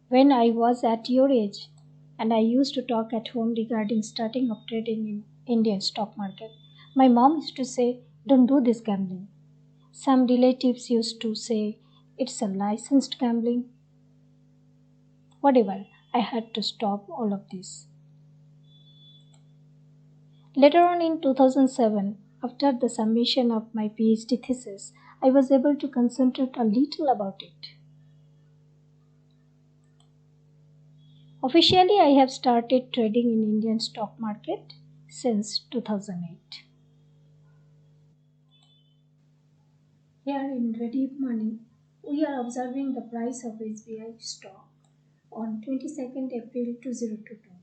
when I was at your age and I used to talk at home regarding starting of trading in Indian stock market, my mom used to say, "Don't do this gambling." Some relatives used to say, "It's a licensed gambling." Whatever, I had to stop all of this. Later on in 2007, after the submission of my PhD thesis, I was able to concentrate a little about it. Officially, I have started trading in Indian stock market since 2008. Here in Ready Money, we are observing the price of SBI stock on 22nd April 2022.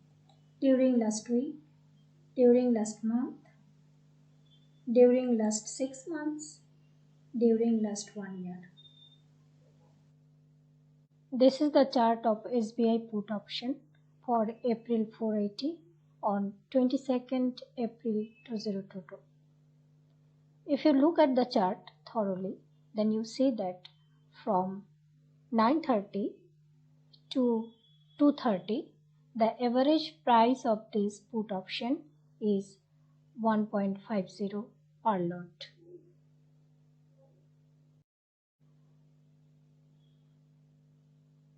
During last week, during last month, during last 6 months, during last 1 year. This is the chart of SBI put option for April 480 on 22nd April 2022. If you look at the chart thoroughly, then you see that from 9:30 to 2:30, the average price of this put option is 1.50 per lot.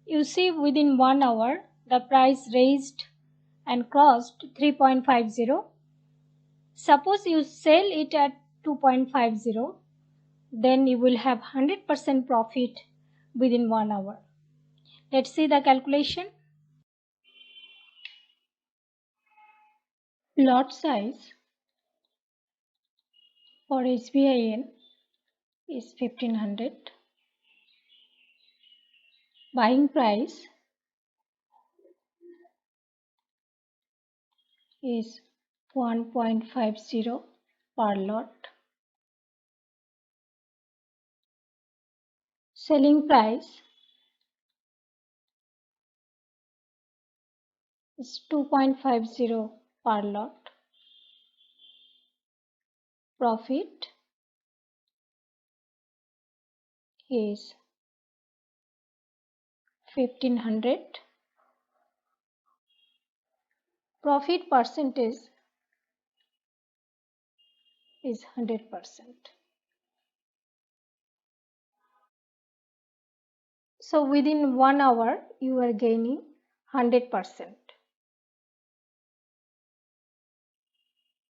You see within 1 hour, the price raised and crossed 3.50. Suppose you sell it at 2.50, then you will have 100% profit within 1 hour. Let's see the calculation. Lot size for SBIN is 1500. Buying price is 1.50 per lot. Selling price is 2.50 per lot. Profit is 1500. Profit percentage is 100%. So within 1 hour you are gaining 100%.